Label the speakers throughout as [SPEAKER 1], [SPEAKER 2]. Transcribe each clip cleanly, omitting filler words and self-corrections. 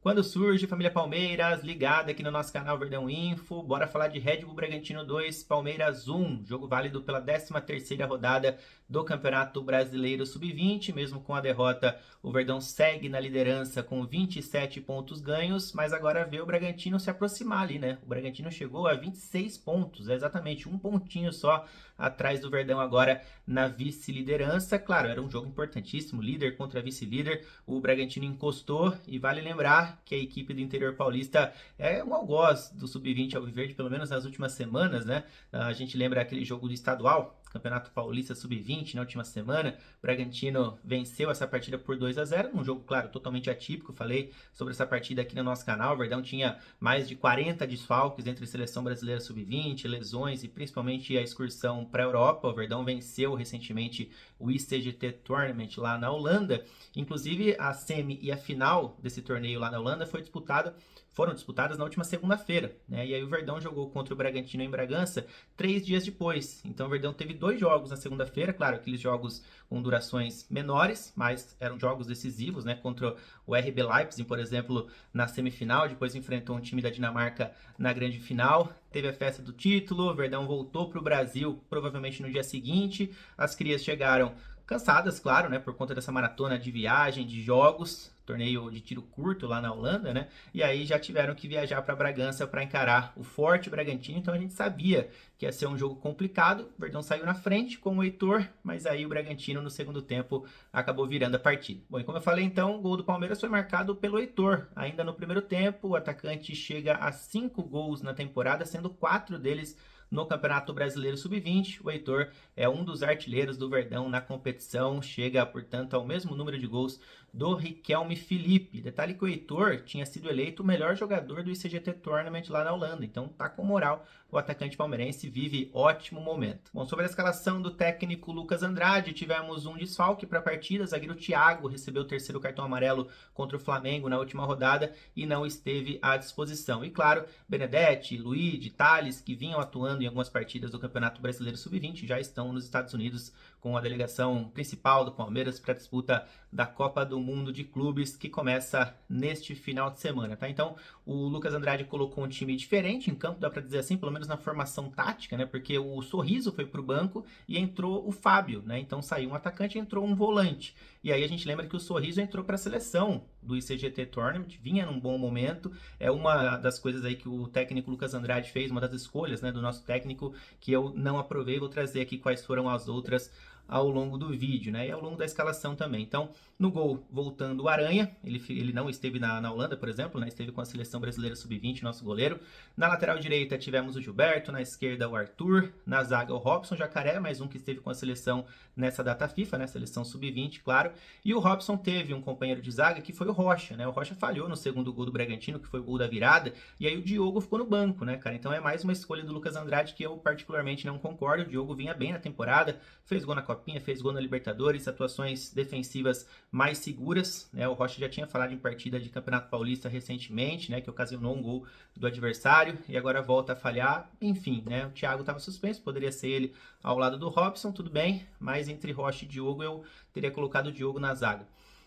[SPEAKER 1] Quando surge, família Palmeiras, ligada aqui no nosso canal Verdão Info, bora falar de Red Bull Bragantino 2, Palmeiras 1, jogo válido pela 13ª rodada do Campeonato Brasileiro Sub-20, mesmo com a derrota, o Verdão segue na liderança com 27 pontos ganhos, mas agora vê o Bragantino se aproximar ali, né? O Bragantino chegou a 26 pontos, é exatamente um pontinho só atrás do Verdão agora na vice-liderança. Claro, era um jogo importantíssimo, líder contra vice-líder, o Bragantino encostou e vale lembrar que a equipe do interior paulista é um algoz do Sub-20 Alviverde, pelo menos nas últimas semanas, né? A gente lembra aquele jogo do estadual, Campeonato Paulista Sub-20, na última semana. O Bragantino venceu essa partida por 2-0, num jogo, claro, totalmente atípico. Falei sobre essa partida aqui no nosso canal. O Verdão tinha mais de 40 desfalques entre Seleção Brasileira Sub-20, lesões e principalmente a excursão para a Europa. O Verdão venceu recentemente o ICGT Tournament lá na Holanda. Inclusive, a semi e a final desse torneio lá na Holanda foram disputadas na última segunda-feira, né? E aí o Verdão jogou contra o Bragantino em Bragança 3 dias depois. Então o Verdão teve 2 jogos na segunda-feira, claro, aqueles jogos com durações menores, mas eram jogos decisivos, né? Contra o RB Leipzig, por exemplo, na semifinal, depois enfrentou um time da Dinamarca na grande final. Teve a festa do título, o Verdão voltou para o Brasil provavelmente no dia seguinte. As crias chegaram cansadas, claro, né, por conta dessa maratona de viagem, de jogos, torneio de tiro curto lá na Holanda, né? E aí já tiveram que viajar para Bragança para encarar o Forte Bragantino. Então a gente sabia que ia ser um jogo complicado. O Verdão saiu na frente com o Heitor, mas aí o Bragantino no segundo tempo acabou virando a partida. Bom, e como eu falei então, o gol do Palmeiras foi marcado pelo Heitor. Ainda no primeiro tempo, o atacante chega a 5 gols na temporada, sendo 4 deles no Campeonato Brasileiro Sub-20. O Heitor é um dos artilheiros do Verdão na competição, chega, portanto, ao mesmo número de gols do Riquelme Felipe. Detalhe que o Heitor tinha sido eleito o melhor jogador do ICGT Tournament lá na Holanda, então tá com moral. O atacante palmeirense vive ótimo momento. Bom, sobre a escalação do técnico Lucas Andrade, tivemos um desfalque para a partida. O zagueiro Thiago recebeu o terceiro cartão amarelo contra o Flamengo na última rodada e não esteve à disposição. E claro, Benedetti, Luigi, Thales, que vinham atuando em algumas partidas do Campeonato Brasileiro Sub-20, já estão nos Estados Unidos com a delegação principal do Palmeiras para a disputa da Copa do Mundo de Clubes, que começa neste final de semana, tá? Então, o Lucas Andrade colocou um time diferente em campo, dá para dizer assim, pelo menos na formação tática, né? Porque o Sorriso foi para o banco e entrou o Fábio, né? Então saiu um atacante e entrou um volante. E aí a gente lembra que o Sorriso entrou para a seleção do ICGT Tournament, vinha num bom momento. É uma das coisas aí que o técnico Lucas Andrade fez, uma das escolhas, né, do nosso técnico, que eu não aprovei. Vou trazer aqui quais foram as outras ao longo do vídeo, né? E ao longo da escalação também. Então, no gol, voltando o Aranha, ele não esteve na Holanda, por exemplo, né? Esteve com a seleção brasileira sub-20, nosso goleiro. Na lateral direita tivemos o Gilberto, na esquerda o Arthur, na zaga o Robson Jacaré, mais um que esteve com a seleção nessa data FIFA, né? Seleção sub-20, claro. E o Robson teve um companheiro de zaga que foi o Rocha, né? O Rocha falhou no segundo gol do Bragantino, que foi o gol da virada, e aí o Diogo ficou no banco, né, cara? Então é mais uma escolha do Lucas Andrade que eu particularmente não concordo. O Diogo vinha bem na temporada, fez gol na Copinha, fez gol na Libertadores, atuações defensivas mais seguras, né? O Rocha já tinha falado em partida de Campeonato Paulista recentemente, né, que ocasionou um gol do adversário e agora volta a falhar. Enfim, né? O Thiago estava suspenso, poderia ser ele ao lado do Robson, tudo bem, mas entre Rocha e Diogo eu teria colocado o Diogo na zaga.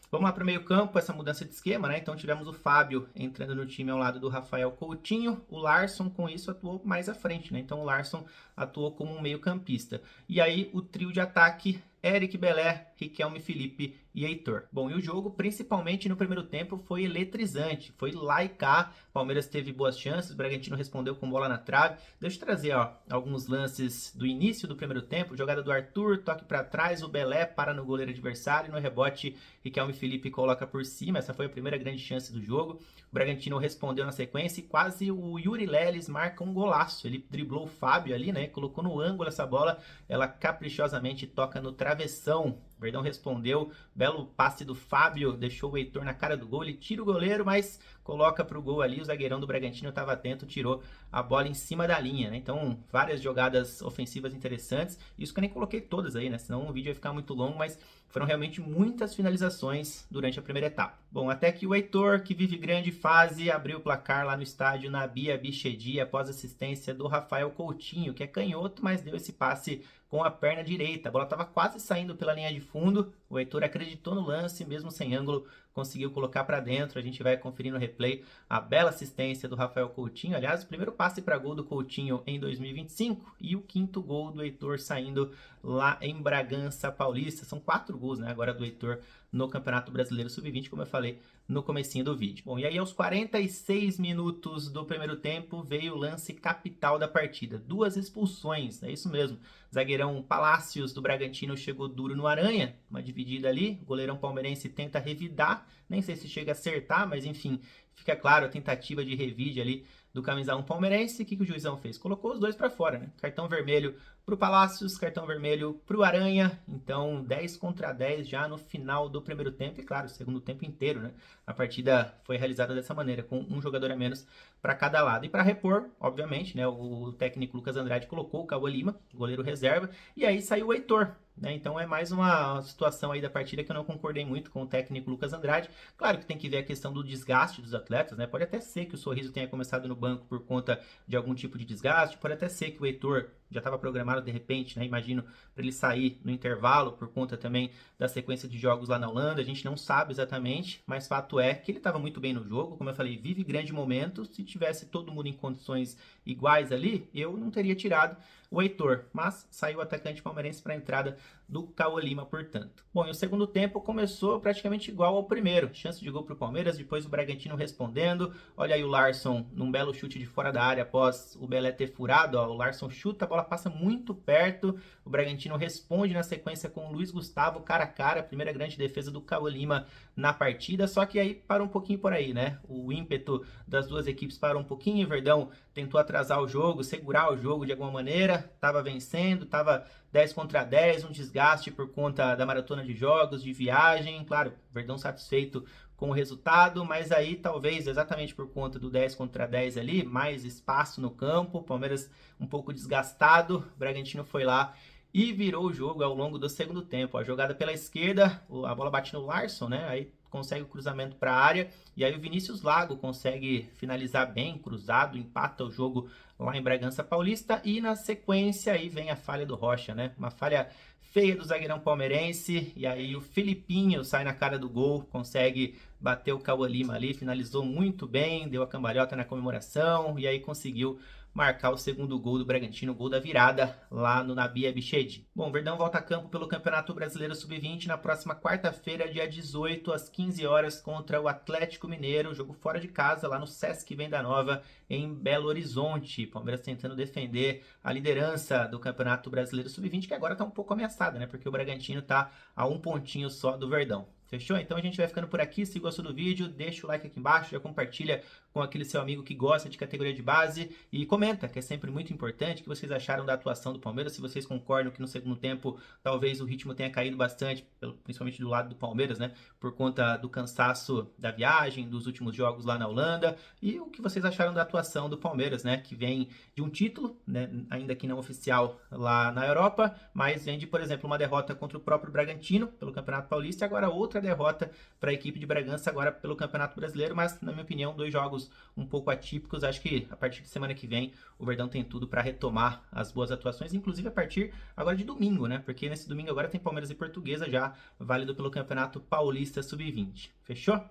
[SPEAKER 1] Vamos lá para o meio campo, essa mudança de esquema, né? Então tivemos o Fábio entrando no time ao lado do Rafael Coutinho, o Larson com isso atuou mais à frente, né? Então o Larson atuou como um meio campista. E aí o trio de ataque, Eric Belé, Riquelme Felipe e Heitor. Bom, e o jogo, principalmente no primeiro tempo, foi eletrizante. Foi lá e cá. Palmeiras teve boas chances, o Bragantino respondeu com bola na trave. Deixa eu trazer alguns lances do início do primeiro tempo. Jogada do Arthur, toque para trás, o Belé para no goleiro adversário. No rebote, Riquelme Felipe coloca por cima. Essa foi a primeira grande chance do jogo. O Bragantino respondeu na sequência e quase o Yuri Leles marca um golaço. Ele driblou o Fábio ali, né? Colocou no ângulo essa bola. Ela caprichosamente toca no travessão. O Verdão respondeu, belo passe do Fábio, deixou o Heitor na cara do gol, ele tira o goleiro, mas coloca para o gol ali, o zagueirão do Bragantino estava atento, tirou a bola em cima da linha, né? Então, várias jogadas ofensivas interessantes, isso que eu nem coloquei todas aí, né? Senão o vídeo ia ficar muito longo, mas foram realmente muitas finalizações durante a primeira etapa. Bom, até que o Heitor, que vive grande fase, abriu o placar lá no estádio na Bia Bichedi após assistência do Rafael Coutinho, que é canhoto, mas deu esse passe com a perna direita. A bola estava quase saindo pela linha de fundo. O Heitor acreditou no lance, mesmo sem ângulo, conseguiu colocar para dentro. A gente vai conferir no replay a bela assistência do Rafael Coutinho. Aliás, o primeiro passe para gol do Coutinho em 2025 e o quinto gol do Heitor saindo lá em Bragança Paulista. São 4 gols, né, agora do Heitor no Campeonato Brasileiro Sub-20, como eu falei no comecinho do vídeo. Bom, e aí aos 46 minutos do primeiro tempo veio o lance capital da partida. 2 expulsões, é isso mesmo. Zagueirão Palácios do Bragantino chegou duro no Aranha, uma dividida ali. O goleirão palmeirense tenta revidar, nem sei se chega a acertar, mas enfim, fica claro a tentativa de revide ali do camisa 1 palmeirense. O que o juizão fez? Colocou os dois para fora, né? Cartão vermelho para o Palácios, cartão vermelho para o Aranha. Então 10 contra 10 já no final do primeiro tempo e claro, o segundo tempo inteiro, né? A partida foi realizada dessa maneira, com um jogador a menos para cada lado. E para repor, obviamente, né, o técnico Lucas Andrade colocou o Cauã Lima, goleiro reserva, e aí saiu o Heitor. Né? Então é mais uma situação aí da partida que eu não concordei muito com o técnico Lucas Andrade. Claro que tem que ver a questão do desgaste dos atletas, né? Pode até ser que o Sorriso tenha começado no banco por conta de algum tipo de desgaste, pode até ser que o Heitor já estava programado de repente, né? Imagino, para ele sair no intervalo por conta também da sequência de jogos lá na Holanda. A gente não sabe exatamente, mas fato é que ele estava muito bem no jogo, como eu falei, vive grande momento. Se tivesse todo mundo em condições iguais ali, eu não teria tirado o Heitor, mas saiu o atacante palmeirense para a entrada do Cauã Lima, portanto. Bom, e o segundo tempo começou praticamente igual ao primeiro. Chance de gol para o Palmeiras, depois o Bragantino respondendo. Olha aí o Larson num belo chute de fora da área após o Belé ter furado. Ó, o Larson chuta, a bola passa muito perto. O Bragantino responde na sequência com o Luiz Gustavo cara a cara. A primeira grande defesa do Cauã Lima na partida. Só que aí parou um pouquinho por aí, né? O ímpeto das duas equipes parou um pouquinho. O Verdão tentou atrasar o jogo, segurar o jogo de alguma maneira. Tava vencendo, tava 10 contra 10, um desgaste por conta da maratona de jogos, de viagem. Claro, Verdão satisfeito com o resultado, mas aí talvez exatamente por conta do 10 contra 10 ali, mais espaço no campo, Palmeiras um pouco desgastado, o Bragantino foi lá e virou o jogo ao longo do segundo tempo. A jogada pela esquerda, a bola bate no Larson, né? Aí consegue o cruzamento para a área, e aí o Vinícius Lago consegue finalizar bem, cruzado, empata o jogo lá em Bragança Paulista, e na sequência aí vem a falha do Rocha, né? Uma falha feia do zagueirão palmeirense, e aí o Filipinho sai na cara do gol, consegue bater o Cauã Lima ali, finalizou muito bem, deu a cambalhota na comemoração, e aí conseguiu marcar o segundo gol do Bragantino, o gol da virada lá no Nabi Abichedi. Bom, o Verdão volta a campo pelo Campeonato Brasileiro Sub-20 na próxima quarta-feira, dia 18, às 15 horas, contra o Atlético Mineiro, jogo fora de casa, lá no Sesc Venda Nova, em Belo Horizonte. Palmeiras tentando defender a liderança do Campeonato Brasileiro Sub-20, que agora está um pouco ameaçada, né? Porque o Bragantino está a um pontinho só do Verdão. Fechou? Então a gente vai ficando por aqui. Se gostou do vídeo, deixa o like aqui embaixo, já compartilha com aquele seu amigo que gosta de categoria de base e comenta, que é sempre muito importante, o que vocês acharam da atuação do Palmeiras, se vocês concordam que no segundo tempo talvez o ritmo tenha caído bastante, principalmente do lado do Palmeiras, né, por conta do cansaço da viagem, dos últimos jogos lá na Holanda, e o que vocês acharam da atuação do Palmeiras, né, que vem de um título, né, ainda que não oficial lá na Europa, mas vem de, por exemplo, uma derrota contra o próprio Bragantino pelo Campeonato Paulista e agora outra derrota para a equipe de Bragança agora pelo Campeonato Brasileiro, mas na minha opinião 2 jogos um pouco atípicos. Acho que a partir de semana que vem o Verdão tem tudo para retomar as boas atuações, inclusive a partir agora de domingo, né? Porque nesse domingo agora tem Palmeiras e Portuguesa já válido pelo Campeonato Paulista Sub-20. Fechou?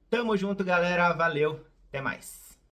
[SPEAKER 1] Tamo junto, galera. Valeu. Até mais.